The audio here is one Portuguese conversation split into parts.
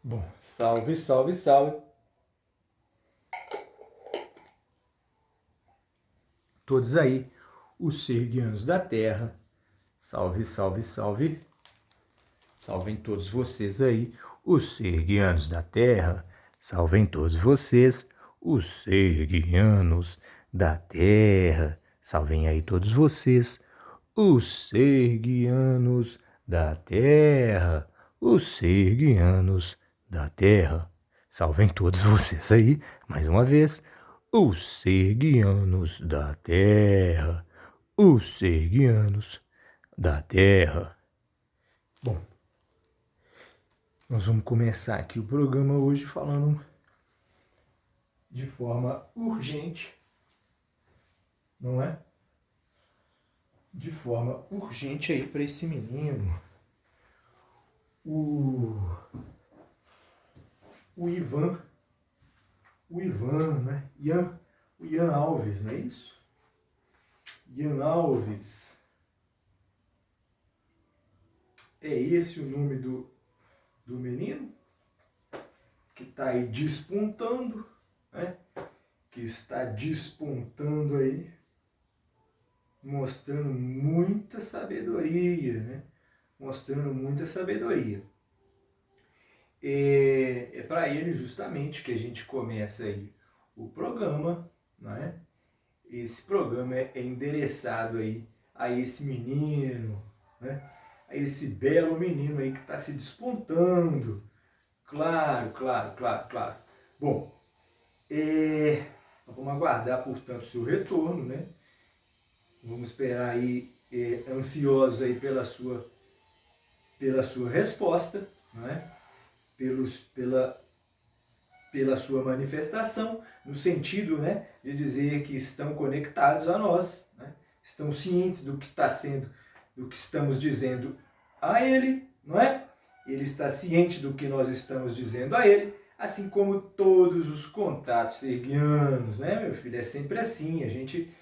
Bom, salve, salve, salve. Todos aí, os serguianos da terra. Salve, salve, salve. Salvem todos vocês aí, os serguianos da terra. Salvem todos vocês, os serguianos da terra. Salvem aí todos vocês, os serguianos da terra. Os serguianos da terra. Salvem todos vocês aí, mais uma vez, os serguianos da terra. Os serguianos da terra. Bom, nós vamos começar aqui o programa hoje falando de forma urgente, não é? De forma urgente aí para esse menino, o Ivan, né? O Ian Alves, não é isso? Ian Alves. É esse o nome do menino? Que está aí despontando, né? Que está despontando aí, mostrando muita sabedoria, né? Mostrando muita sabedoria. É para ele justamente que a gente começa aí o programa, né? Esse programa é endereçado aí a esse menino, né? A esse belo menino aí que está se despontando. Claro. Bom, vamos aguardar, portanto, o seu retorno, né? Vamos esperar aí, ansiosos aí pela sua resposta, né? Pela sua manifestação, no sentido, né, de dizer que estão conectados a nós, né? Estão cientes do que está sendo, do que estamos dizendo a ele, não é? Ele está ciente do que nós estamos dizendo a ele, assim como todos os contatos serguianos, né, meu filho? É sempre assim, a gente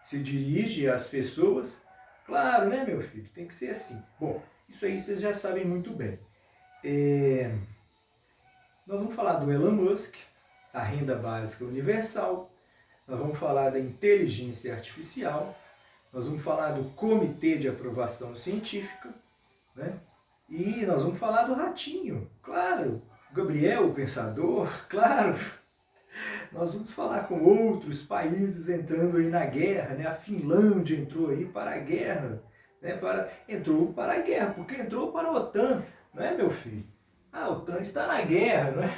se dirige às pessoas, claro, né, meu filho? Tem que ser assim. Bom, isso aí vocês já sabem muito bem. Nós vamos falar do Elon Musk, a renda básica universal, nós vamos falar da inteligência artificial, nós vamos falar do comitê de aprovação científica, né? E nós vamos falar do ratinho, claro, Gabriel, o pensador, claro. Nós vamos falar com outros países entrando aí na guerra, né? A Finlândia entrou aí para a guerra, né? Entrou para a guerra, porque entrou para a OTAN, não é, meu filho? A OTAN está na guerra, não é?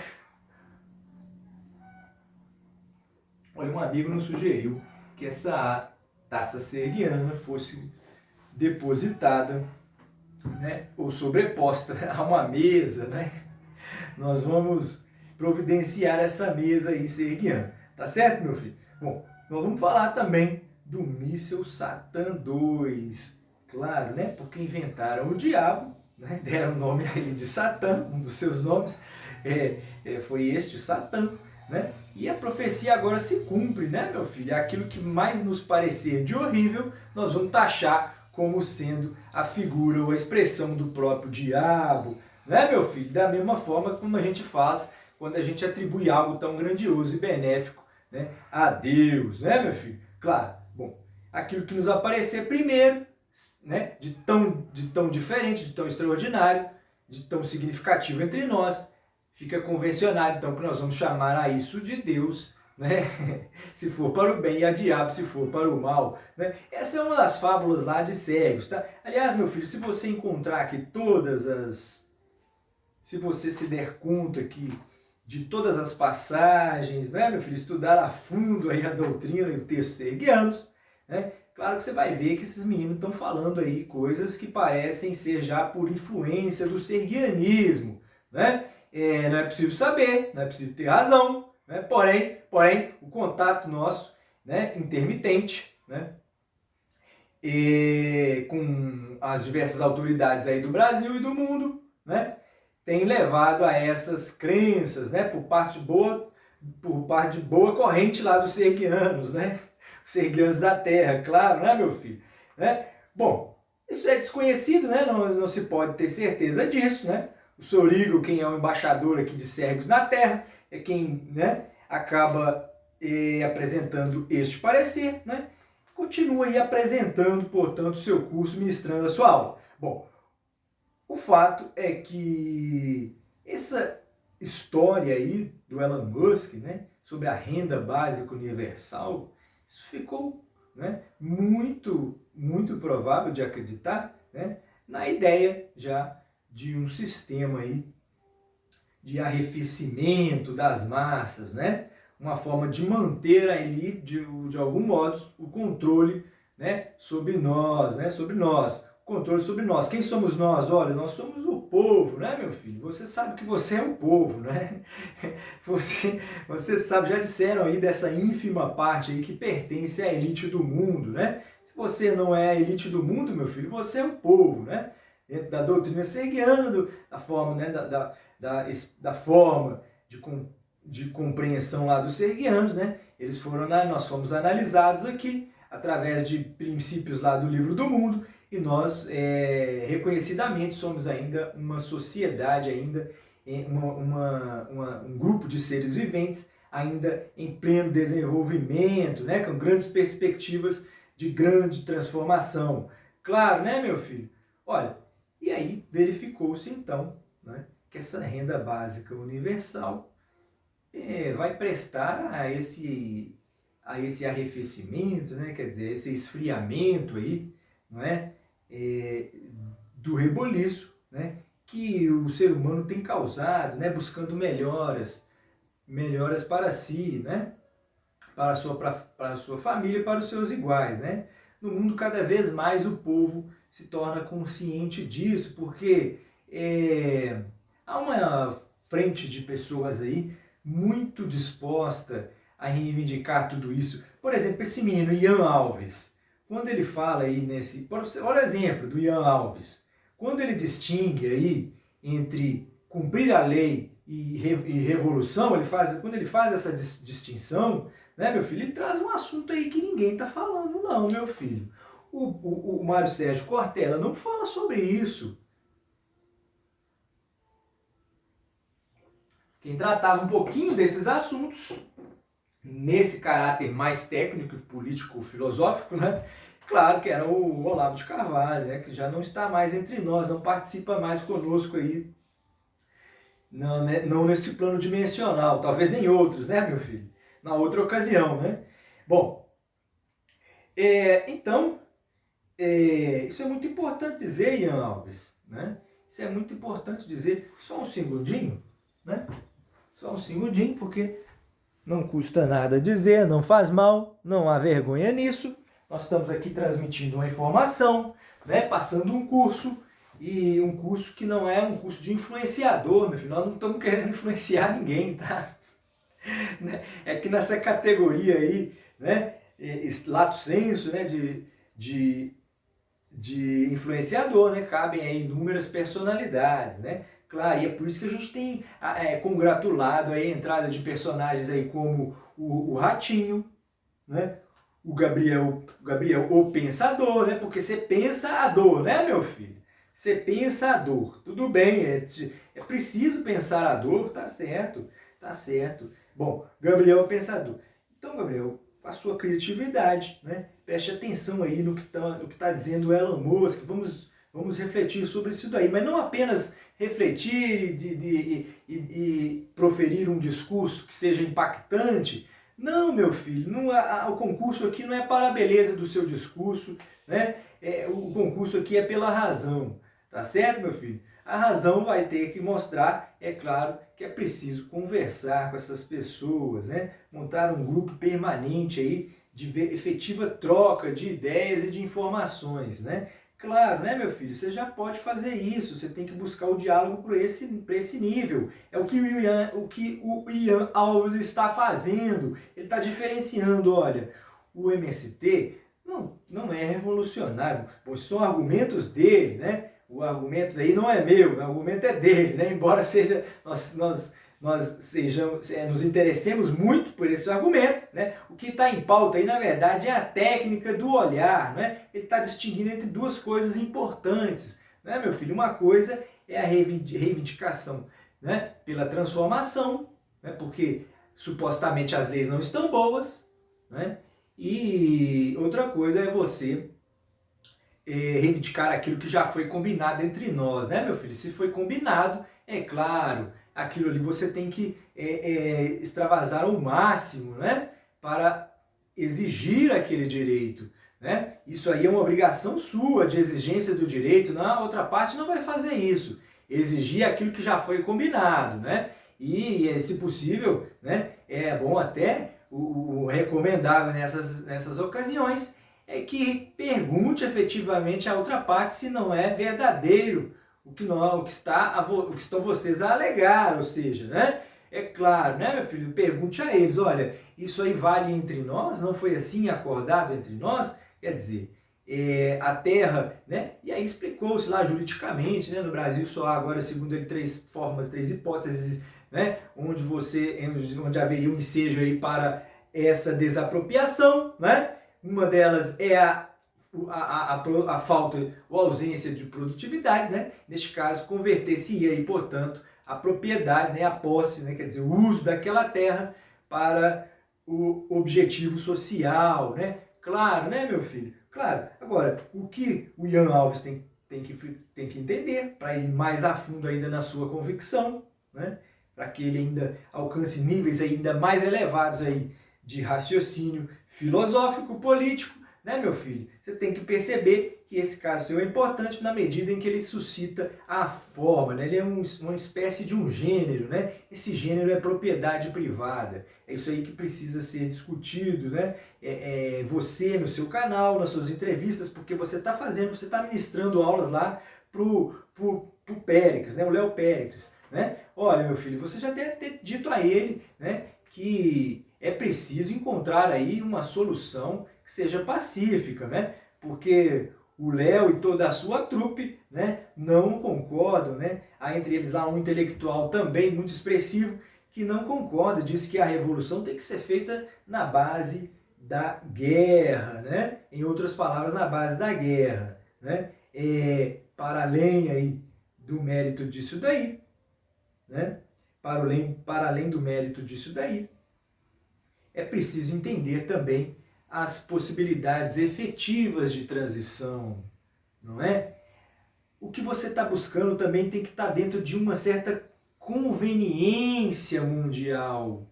Olha, um amigo nos sugeriu que essa taça serguiana fosse depositada, né, ou sobreposta a uma mesa, né? Nós vamos providenciar essa mesa aí serguiana. Tá certo, meu filho? Bom, nós vamos falar também do míssil Satan II. Claro, né? Porque inventaram o diabo, né? Deram o nome a ele de Satã, um dos seus nomes foi este, Satã, né? E a profecia agora se cumpre, né, meu filho? Aquilo que mais nos parecer de horrível, nós vamos taxar como sendo a figura ou a expressão do próprio diabo, né, meu filho? Da mesma forma como a gente faz quando a gente atribui algo tão grandioso e benéfico, né, a Deus, né, meu filho? Claro, bom, aquilo que nos aparecer primeiro, né, de tão diferente, de tão extraordinário, de tão significativo entre nós, fica convencionado, então, que nós vamos chamar a isso de Deus, né? Se for para o bem, e a diabo se for para o mal, né? Essa é uma das fábulas lá de cegos, tá? Aliás, meu filho, se você encontrar aqui se você se der conta aqui de todas as passagens, né, meu filho, estudar a fundo aí a doutrina e o texto serguianos, né? Claro que você vai ver que esses meninos estão falando aí coisas que parecem ser já por influência do serguianismo, né? Não é possível saber, não é possível ter razão, né? Porém, o contato nosso, né, intermitente, né, com as diversas autoridades aí do Brasil e do mundo, né, tem levado a essas crenças, né, por parte de boa corrente lá dos serguianos, né, os serguianos da terra, claro, né, meu filho, né? Bom, isso é desconhecido, né? Não se pode ter certeza disso, né? o Sorigo, quem é o embaixador aqui de Sérgios na Terra, é quem, né, acaba apresentando este parecer, né? Continua aí apresentando, portanto, o seu curso, ministrando a sua aula. Bom, o fato é que essa história aí do Elon Musk, né, sobre a renda básica universal, isso ficou, né, muito provável de acreditar, né, na ideia já de um sistema aí de arrefecimento das massas, né, uma forma de manter ali, de algum modo, o controle, né, sobre nós, né, sobre nós. Controle sobre nós. Quem somos nós? Olha, nós somos o povo, né, meu filho? Você sabe que você é o povo, né? Você sabe, já disseram aí dessa ínfima parte aí que pertence à elite do mundo, né? Se você não é a elite do mundo, meu filho, você é o povo, né? Dentro da doutrina hegeliana, da forma, né, da forma de compreensão lá dos hegelianos, né? Nós fomos analisados aqui através de princípios lá do Livro do Mundo, e nós, reconhecidamente, somos ainda uma sociedade, ainda um grupo de seres viventes, ainda em pleno desenvolvimento, né, com grandes perspectivas de grande transformação. Claro, né, meu filho? Olha, e aí verificou-se então, né, que essa renda básica universal vai prestar a esse arrefecimento, né, quer dizer, esse esfriamento aí, não é? Do reboliço, né, que o ser humano tem causado, né, buscando melhoras para si, né, para a sua família, para os seus iguais, né. No mundo, cada vez mais o povo se torna consciente disso, porque há uma frente de pessoas aí muito disposta a reivindicar tudo isso. Por exemplo, esse menino Ian Alves, quando ele fala aí olha o exemplo do Ian Alves, quando ele distingue aí entre cumprir a lei e revolução, quando ele faz essa distinção, né, meu filho, ele traz um assunto aí que ninguém está falando não, meu filho. O Mário Sérgio Cortella não fala sobre isso. Quem tratava um pouquinho desses assuntos, nesse caráter mais técnico, político, filosófico, né? Claro que era o Olavo de Carvalho, né? Que já não está mais entre nós, não participa mais conosco aí, não, né? Não nesse plano dimensional, talvez em outros, né, meu filho? Na outra ocasião, né? Bom, então, isso é muito importante dizer, Ian Alves, né? Isso é muito importante dizer, só um segundinho, né? Só um segundinho, porque não custa nada dizer, não faz mal, não há vergonha nisso. Nós estamos aqui transmitindo uma informação, né, passando um curso, e um curso que não é um curso de influenciador, meu filho. Nós não estamos querendo influenciar ninguém, tá? É que nessa categoria aí, né, lato sensu, né, de influenciador, né, cabem aí inúmeras personalidades, né? Claro, e é por isso que a gente tem congratulado aí a entrada de personagens aí como o Ratinho, né? O Gabriel o Pensador, né? Porque você pensa a dor, né, meu filho? Você pensa a dor. Tudo bem, é preciso pensar a dor, tá certo, tá certo. Bom, Gabriel o Pensador. Então, Gabriel, a sua criatividade, né? Preste atenção aí no que tá dizendo o Elon Musk. Vamos refletir sobre isso daí, mas não apenas refletir e proferir um discurso que seja impactante. Não, meu filho, o concurso aqui não é para a beleza do seu discurso, né? O concurso aqui é pela razão, tá certo, meu filho? A razão vai ter que mostrar, é claro, que é preciso conversar com essas pessoas, né? Montar um grupo permanente aí de efetiva troca de ideias e de informações, né? Claro, né, meu filho? Você já pode fazer isso, você tem que buscar o diálogo para esse nível. É o que o Ian Alves está fazendo. Ele está diferenciando, olha, o MST não é revolucionário, pois são argumentos dele, né? O argumento aí não é meu, o argumento é dele, né? Embora seja nós nos interessemos muito por esse argumento, né? O que está em pauta aí, na verdade, é a técnica do olhar, né? Ele está distinguindo entre duas coisas importantes, né, meu filho? Uma coisa é a reivindicação, né, pela transformação, né, porque supostamente as leis não estão boas, né, e outra coisa é você reivindicar aquilo que já foi combinado entre nós, né, meu filho? Se foi combinado, é claro, aquilo ali você tem que extravasar ao máximo, né, para exigir aquele direito, né? Isso aí é uma obrigação sua de exigência do direito, não, a outra parte não vai fazer isso, exigir aquilo que já foi combinado, né? E, se possível, né, é bom até, o recomendável nessas ocasiões, é que pergunte efetivamente à outra parte se não é verdadeiro o que estão vocês a alegar, ou seja, né? É claro, né, meu filho? Pergunte a eles, olha, isso aí vale entre nós? Não foi assim acordado entre nós? Quer dizer, a terra, né? E aí explicou-se lá juridicamente, né? No Brasil só há agora, segundo ele, três hipóteses, né? Onde haveria um ensejo aí para essa desapropriação, né? Uma delas é a falta ou ausência de produtividade, né? Neste caso, converter-se-ia aí, portanto, a propriedade, né? A posse, né? Quer dizer, o uso daquela terra para o objetivo social, né? Claro, né, meu filho? Claro. Agora, o que o Ian Alves tem que entender para ir mais a fundo ainda na sua convicção, né? Para que ele ainda alcance níveis ainda mais elevados aí de raciocínio filosófico, político, né, meu filho? Você tem que perceber que esse caso seu é importante na medida em que ele suscita a forma, né? Ele é uma espécie de um gênero, né? Esse gênero é propriedade privada. É isso aí que precisa ser discutido, né? Você no seu canal, nas suas entrevistas, porque você está ministrando aulas lá pro Péricles, né? O Léo Péricles, né? Olha, meu filho, você já deve ter dito a ele, né, que é preciso encontrar aí uma solução que seja pacífica, né? Porque o Léo e toda a sua trupe, né, não concordam, né? Há entre eles lá um intelectual também muito expressivo que não concorda, diz que a revolução tem que ser feita na base da guerra, né? Em outras palavras, na base da guerra, né? Para além aí do mérito disso daí, né? Para além do mérito disso daí, é preciso entender também as possibilidades efetivas de transição, não é? O que você está buscando também tem que estar dentro de uma certa conveniência mundial.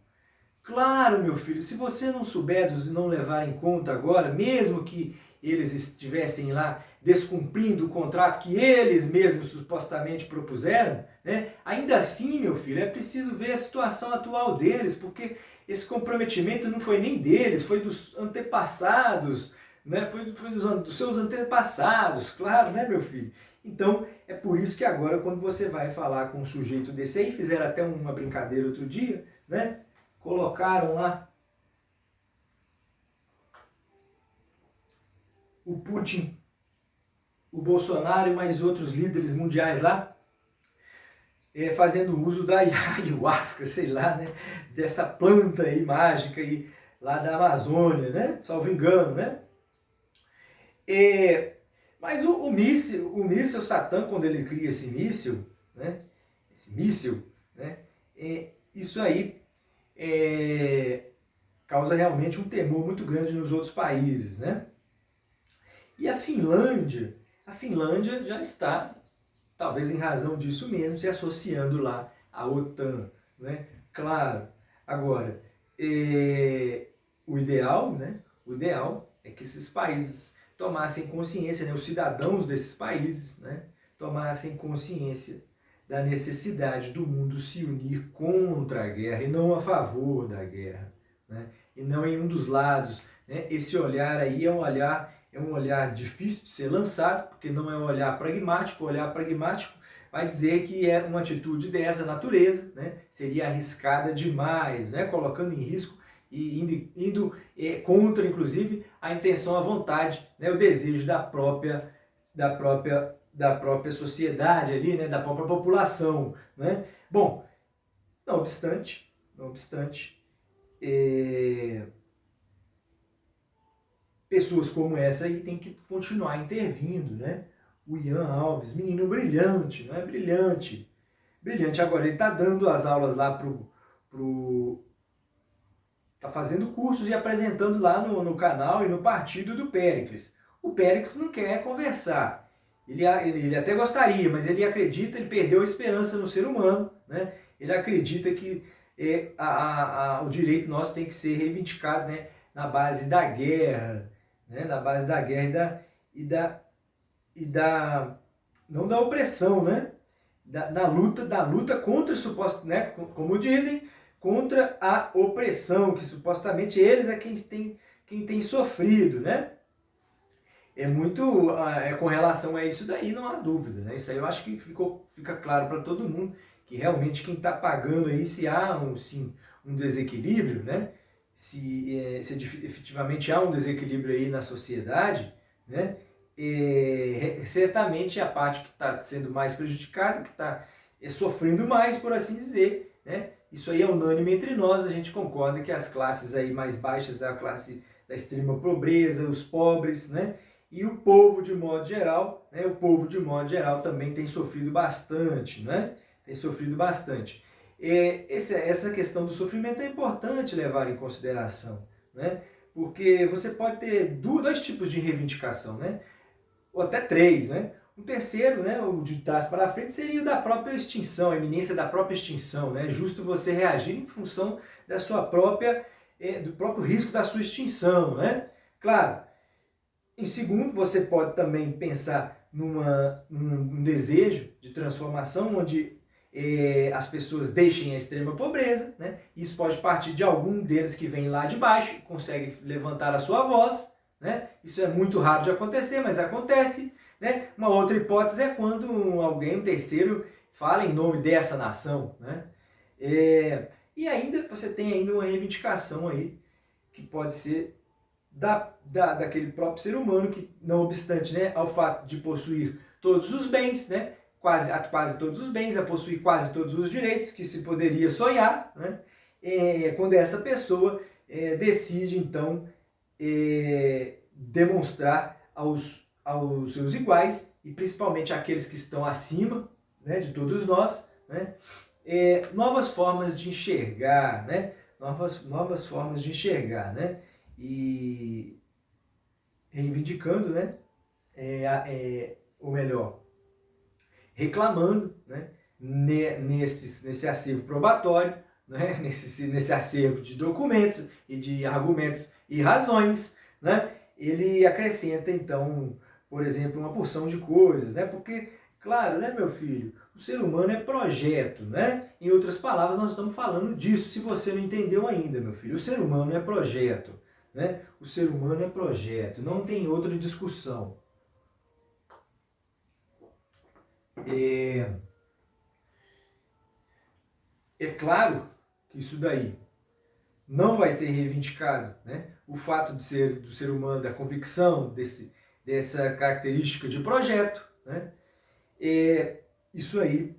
Claro, meu filho, se você não souber não levar em conta agora, mesmo que eles estivessem lá descumprindo o contrato que eles mesmos supostamente propuseram, né? Ainda assim, meu filho, é preciso ver a situação atual deles, porque esse comprometimento não foi nem deles, foi dos antepassados, né? Foi dos seus antepassados, claro, né, meu filho? Então, é por isso que agora, quando você vai falar com um sujeito desse aí, fizeram até uma brincadeira outro dia, né? Colocaram lá o Putin, o Bolsonaro e mais outros líderes mundiais lá, fazendo uso da ayahuasca, sei lá, né? Dessa planta aí mágica aí, lá da Amazônia, né? Salvo engano, né? Mas o míssil Satã, quando ele cria esse míssil, né? Né? Isso aí causa realmente um temor muito grande nos outros países, né? E a Finlândia já está, talvez em razão disso mesmo, se associando lá à OTAN, né? Claro, agora, o ideal, né? O ideal é que esses países tomassem consciência, né? Os cidadãos desses países, né? Tomassem consciência da necessidade do mundo se unir contra a guerra e não a favor da guerra, né? E não em um dos lados, né? Esse olhar aí é um olhar difícil de ser lançado, porque não é um olhar pragmático. O olhar pragmático vai dizer que uma atitude dessa natureza, né, seria arriscada demais, né, colocando em risco e indo contra, inclusive, a intenção, a vontade, né, o desejo da própria sociedade ali, né, da própria população, né? Bom, não obstante, pessoas como essa aí tem que continuar intervindo, né? O Ian Alves, menino brilhante, não é brilhante? Brilhante. Agora, ele está dando as aulas lá tá fazendo cursos e apresentando lá no canal e no partido do Péricles. O Péricles não quer conversar. Ele até gostaria, mas ele acredita, ele perdeu a esperança no ser humano, né? Ele acredita que o direito nosso tem que ser reivindicado, né, na base da guerra, né, na base da guerra não da opressão, né? Da luta contra o suposto, né, como dizem, contra a opressão, que supostamente eles é quem tem sofrido, né? É muito, com relação a isso daí não há dúvida, né? Isso aí eu acho que fica claro para todo mundo, que realmente quem está pagando aí, se há um desequilíbrio, né? Se efetivamente há um desequilíbrio aí na sociedade, né? Certamente a parte que está sendo mais prejudicada, que está sofrendo mais, por assim dizer, né? Isso aí é unânime entre nós, a gente concorda que as classes aí mais baixas, a classe da extrema pobreza, os pobres, né? E o povo de modo geral, né? O povo de modo geral também tem sofrido bastante, né? Tem sofrido bastante. Essa questão do sofrimento é importante levar em consideração, né? Porque você pode ter dois tipos de reivindicação, né? Ou até três, né? O terceiro, né, o de trás para frente, seria o da própria extinção, a iminência da própria extinção, né? É justo você reagir em função da sua do próprio risco da sua extinção, né? Claro, em segundo, você pode também pensar num desejo de transformação, onde as pessoas deixem a extrema pobreza, né? Isso pode partir de algum deles que vem lá de baixo, consegue levantar a sua voz, né? Isso é muito raro de acontecer, mas acontece, né? Uma outra hipótese é quando um terceiro, fala em nome dessa nação, né? E ainda você tem ainda uma reivindicação aí, que pode ser daquele próprio ser humano, que não obstante, né, ao fato de possuir todos os bens, né, quase todos os bens, a possuir quase todos os direitos que se poderia sonhar, né, quando essa pessoa decide, então, demonstrar aos seus iguais, e principalmente àqueles que estão acima, né, de todos nós, né, novas formas de enxergar, né, novas formas de enxergar, né, e reivindicando, né, ou melhor, reclamando, né, nesse acervo probatório, né, nesse acervo de documentos e de argumentos e razões, né, ele acrescenta, então, por exemplo, uma porção de coisas, né, porque, claro, né, meu filho, o ser humano é projeto, né, em outras palavras, nós estamos falando disso, se você não entendeu ainda, meu filho, o ser humano é projeto, né, o ser humano é projeto, não tem outra discussão. É claro que isso daí não vai ser reivindicado, né? O fato do ser humano, da convicção, dessa característica de projeto, né? Isso aí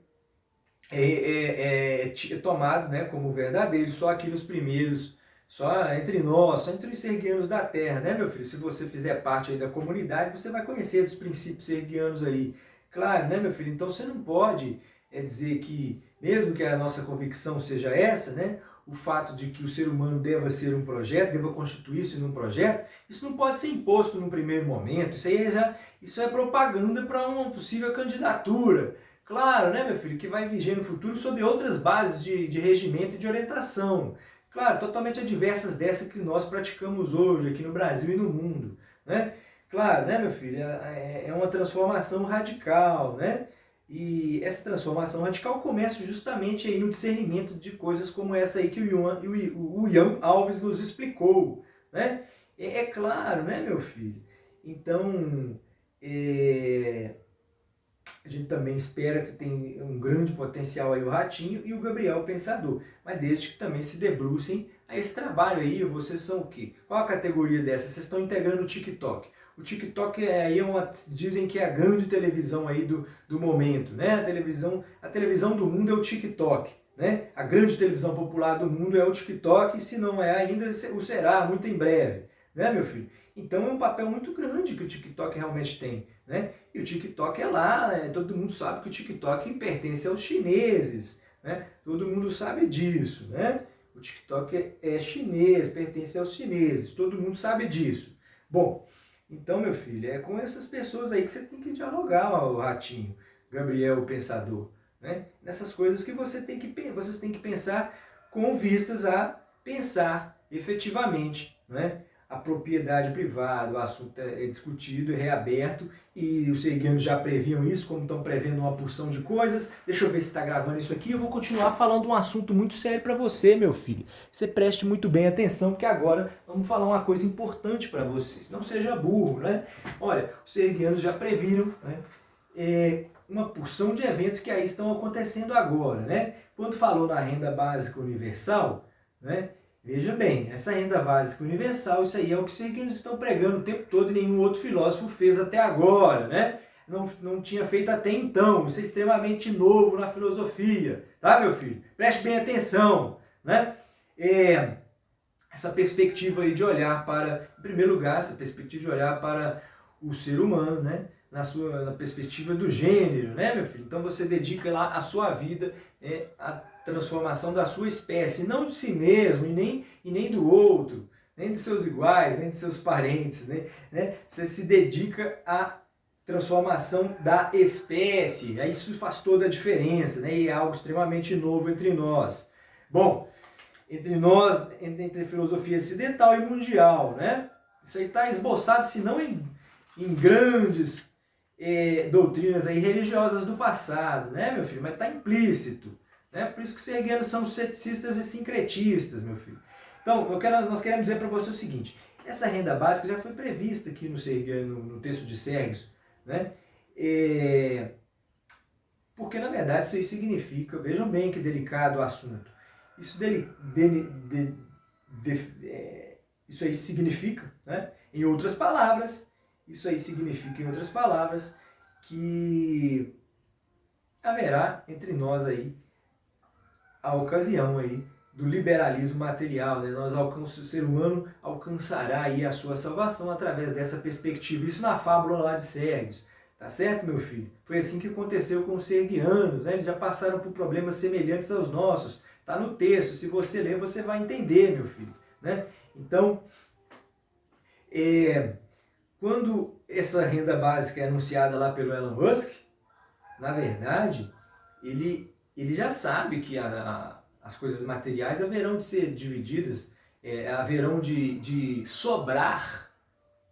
é tomado, né, como verdadeiro só aqui nos primeiros, só entre nós, só entre os serguianos da terra, né, meu filho? Se você fizer parte aí da comunidade, você vai conhecer dos princípios serguianos aí. Claro, né, meu filho? Então você não pode dizer que, mesmo que a nossa convicção seja essa, né, o fato de que o ser humano deva ser um projeto, deva constituir-se num projeto, isso não pode ser imposto num primeiro momento. Isso é propaganda para uma possível candidatura. Claro, né, meu filho, que vai viger no futuro sob outras bases de regimento e de orientação. Claro, totalmente adversas dessas que nós praticamos hoje aqui no Brasil e no mundo, né? Claro, né, meu filho, é uma transformação radical, né? E essa transformação radical começa justamente aí no discernimento de coisas como essa aí que o Ian Alves nos explicou, né? É claro, né, meu filho? Então, a gente também espera que tem um grande potencial aí o Ratinho e o Gabriel Pensador, mas desde que também se debrucem a esse trabalho aí. Vocês são o quê? Qual a categoria dessa? Vocês estão integrando o TikTok. O TikTok dizem que é a grande televisão aí do momento, né? A televisão do mundo é o TikTok, né? A grande televisão popular do mundo é o TikTok, se não é ainda, o será muito em breve, né, meu filho? Então é um papel muito grande que o TikTok realmente tem, né? E o TikTok é lá, né? Todo mundo sabe que o TikTok pertence aos chineses, né? Todo mundo sabe disso, né? O TikTok é chinês, pertence aos chineses, todo mundo sabe disso. Bom, então, meu filho, é com essas pessoas aí que você tem que dialogar, o Ratinho, Gabriel, o Pensador, né? Nessas coisas que vocês têm que pensar com vistas a pensar efetivamente, né? A propriedade privada, o assunto é discutido, é reaberto, e os serguianos já previam isso, como estão prevendo uma porção de coisas. Deixa eu ver se está gravando isso aqui. Eu vou continuar falando um assunto muito sério para você, meu filho. Você preste muito bem atenção, porque agora vamos falar uma coisa importante para vocês. Não seja burro, né? Olha, os serguianos já previram, né? Uma porção de eventos que aí estão acontecendo agora, né? Quando falou na renda básica universal, né? Veja bem, essa renda básica universal, isso aí é o que os serguianos estão pregando o tempo todo e nenhum outro filósofo fez até agora, né? Não tinha feito até então, isso é extremamente novo na filosofia, tá, meu filho? Preste bem atenção, né? Essa perspectiva aí de olhar para, em primeiro lugar, essa perspectiva de olhar para o ser humano, né? Na perspectiva do gênero, né, meu filho? Então você dedica lá a sua vida à transformação da sua espécie, não de si mesmo e nem do outro, nem dos seus iguais, nem dos seus parentes, né? Você se dedica à transformação da espécie, aí isso faz toda a diferença, né? E é algo extremamente novo entre nós. Bom, entre nós, entre filosofia ocidental e mundial, né? Isso aí está esboçado, se não em grandes doutrinas aí religiosas do passado, né, meu filho? Mas está implícito, né? Por isso que os serguianos são ceticistas e sincretistas, meu filho. Então, nós queremos dizer para você o seguinte: essa renda básica já foi prevista aqui no texto de Sérgios, né? Porque, na verdade, isso aí significa, vejam bem que delicado o assunto, isso aí significa, né? Em outras palavras, que haverá entre nós aí a ocasião aí do liberalismo material, né? O ser humano alcançará aí a sua salvação através dessa perspectiva. Isso na fábula lá de Sérgios, tá certo, meu filho? Foi assim que aconteceu com os serguianos, né? Eles já passaram por problemas semelhantes aos nossos. Tá no texto, se você ler, você vai entender, meu filho, né? Então, quando essa renda básica é anunciada lá pelo Elon Musk, na verdade, ele já sabe que as coisas materiais haverão de ser divididas, haverão de sobrar,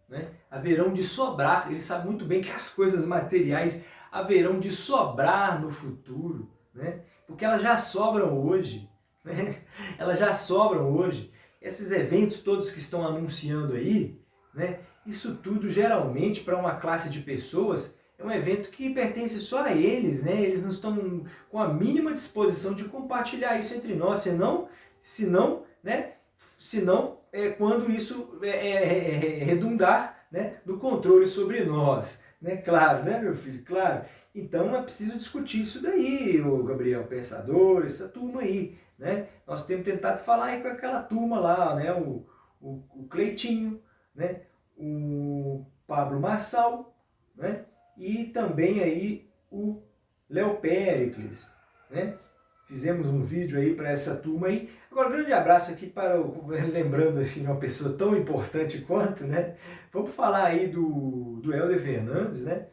né? Haverão de sobrar. Ele sabe muito bem que as coisas materiais haverão de sobrar no futuro, né? Porque elas já sobram hoje, né? Elas já sobram hoje. Esses eventos todos que estão anunciando aí, né? Isso tudo geralmente para uma classe de pessoas é um evento que pertence só a eles, né? Eles não estão com a mínima disposição de compartilhar isso entre nós, senão quando isso redundar, né, no controle sobre nós, né? Claro, né, meu filho? Claro. Então é preciso discutir isso daí, o Gabriel Pensador, essa turma aí, né? Nós temos tentado falar aí com aquela turma lá, né? O Cleitinho, né? O Pablo Marçal, né? E também aí o Léo Péricles, né? Fizemos um vídeo aí para essa turma aí. Agora, um grande abraço aqui lembrando assim, uma pessoa tão importante quanto, né? Vamos falar aí do Helder Fernandes, né?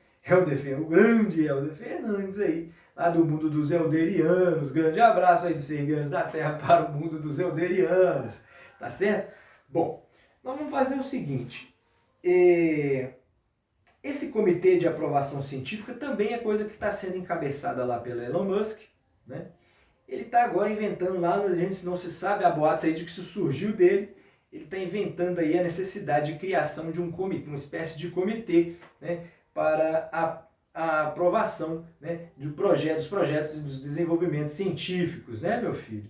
O grande Helder Fernandes aí, lá do mundo dos elderianos. Grande abraço aí dos serguianos da terra para o mundo dos elderianos, tá certo? Bom, nós vamos fazer o seguinte. Esse comitê de aprovação científica também é coisa que está sendo encabeçada lá pelo Elon Musk, né? Ele está agora inventando lá, a gente não se sabe, há boatos aí de que isso surgiu dele, ele está inventando aí a necessidade de criação de um comitê, uma espécie de comitê, né, para a aprovação, né, dos projetos e dos desenvolvimentos científicos, né, meu filho?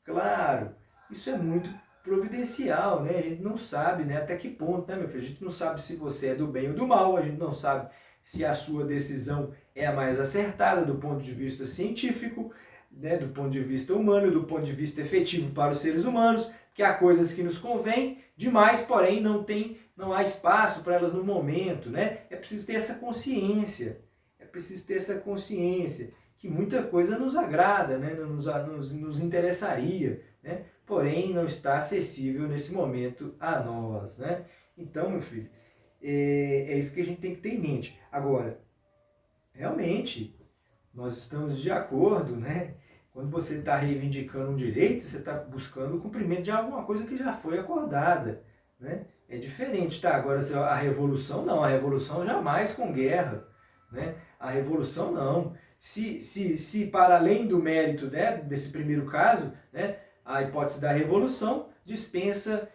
Claro, isso é muito providencial, né? A gente não sabe, né, até que ponto, né, meu filho? A gente não sabe se você é do bem ou do mal, a gente não sabe se a sua decisão é a mais acertada do ponto de vista científico, né, do ponto de vista humano, do ponto de vista efetivo para os seres humanos, que há coisas que nos convêm demais, porém não há espaço para elas no momento, né? É preciso ter essa consciência, que muita coisa nos agrada, né? nos interessaria, né? Porém não está acessível nesse momento a nós, né? Então, meu filho, é isso que a gente tem que ter em mente. Agora, realmente, nós estamos de acordo, né? Quando você está reivindicando um direito, você está buscando o cumprimento de alguma coisa que já foi acordada, né? É diferente, tá? Agora, a revolução não, a revolução jamais com guerra, né? A revolução não. Se para além do mérito, né, desse primeiro caso, né, a hipótese da revolução dispensa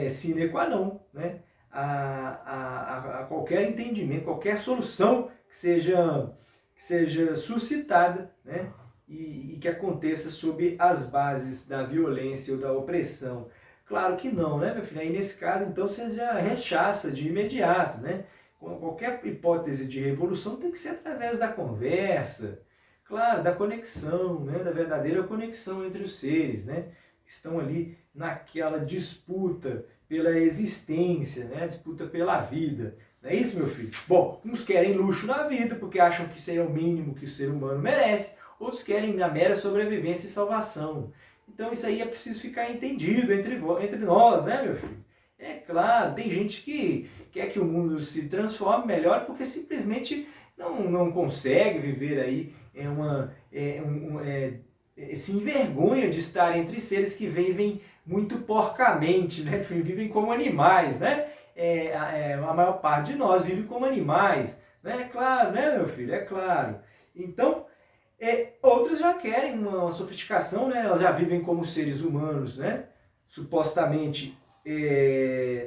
sine qua non, né? A qualquer entendimento, qualquer solução que seja suscitada, né? E que aconteça sob as bases da violência ou da opressão. Claro que não, né, meu filho? Aí nesse caso, então, você já rechaça de imediato, né? Qualquer hipótese de revolução tem que ser através da conversa, claro, da conexão, né? Da verdadeira conexão entre os seres, né? Que estão ali naquela disputa pela existência, né? Disputa pela vida. Não é isso, meu filho? Bom, uns querem luxo na vida porque acham que isso é o mínimo que o ser humano merece, outros querem a mera sobrevivência e salvação. Então isso aí é preciso ficar entendido entre nós, né, meu filho? É claro, tem gente que quer que o mundo se transforme melhor porque simplesmente não consegue viver aí se envergonha de estar entre seres que vivem muito porcamente, né? Vivem como animais, né? A maior parte de nós vive como animais, né? É claro, né, meu filho? É claro. Então, outros já querem uma sofisticação, né? Elas já vivem como seres humanos, né? Supostamente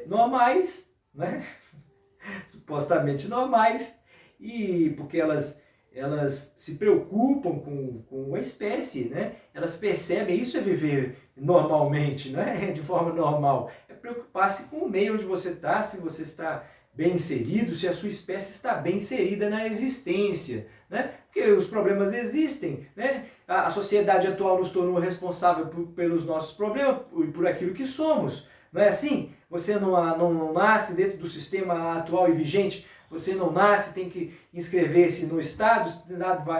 normais, né? Supostamente normais, e porque elas se preocupam com a espécie, né? Elas percebem, isso é viver normalmente, né? De forma normal. É preocupar-se com o meio onde você está, se você está bem inserido, se a sua espécie está bem inserida na existência, né? Porque os problemas existem, né? A sociedade atual nos tornou responsável pelos nossos problemas, por aquilo que somos. Não é assim? Você não nasce dentro do sistema atual e vigente, você não nasce, tem que inscrever-se no Estado,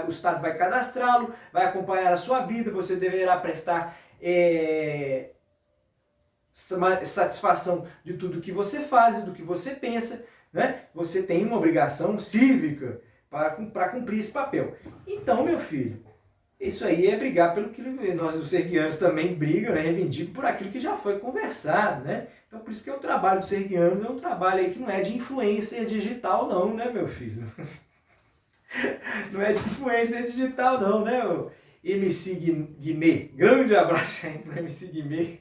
o Estado vai cadastrá-lo, vai acompanhar a sua vida, você deverá prestar satisfação de tudo que você faz e do que você pensa, né? Você tem uma obrigação cívica para cumprir esse papel. Então, meu filho, isso aí é brigar pelo que nós, os serguianos, também brigam, né? Reivindicam por aquilo que já foi conversado, né? Então, por isso que o trabalho dos serguianos é um trabalho aí que não é de influência digital, não, né, meu filho? Não é de influência digital, não, né, o MC Guimê? Grande abraço aí pro MC Guimê.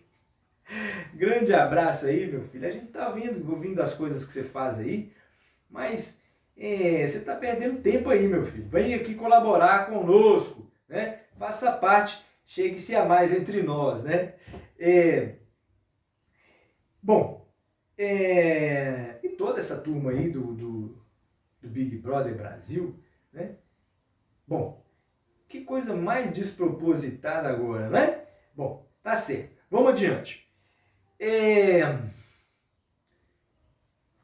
Grande abraço aí, meu filho. A gente tá ouvindo as coisas que você faz aí, mas você tá perdendo tempo aí, meu filho. Vem aqui colaborar conosco, né? Faça parte, chegue-se a mais entre nós, né? Bom, e toda essa turma aí do Big Brother Brasil, né? Bom, que coisa mais despropositada agora, né? Bom, tá certo. Vamos adiante.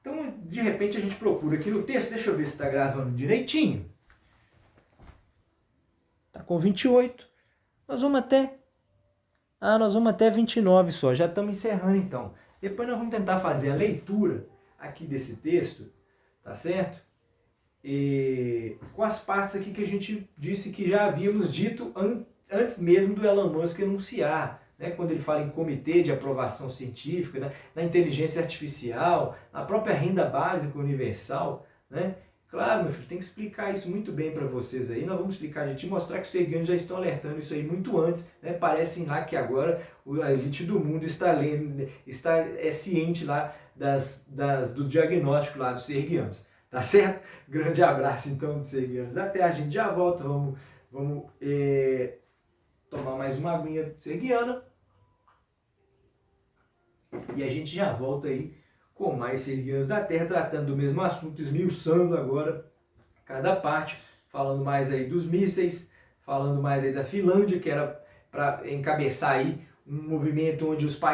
Então, de repente, a gente procura aqui no texto. Deixa eu ver se está gravando direitinho. Tá com 28. Nós vamos até 29 só. Já estamos encerrando, então. Depois nós vamos tentar fazer a leitura aqui desse texto, tá certo? Com as partes aqui que a gente disse que já havíamos dito antes mesmo do Elon Musk anunciar, né? Quando ele fala em comitê de aprovação científica, né? Na inteligência artificial, na própria renda básica universal, né? Claro, meu filho, tem que explicar isso muito bem para vocês aí. Nós vamos explicar, a gente mostrar que os serguianos já estão alertando isso aí muito antes, né? Parecem lá que agora a elite do mundo está ciente lá do diagnóstico lá dos serguianos. Tá certo? Grande abraço então dos serguianos. Até a gente já volta, vamos tomar mais uma aguinha serguiana. E a gente já volta aí com mais serguianos da Terra, tratando do mesmo assunto, esmiuçando agora cada parte, falando mais aí dos mísseis, falando mais aí da Finlândia, que era para encabeçar aí um movimento onde os países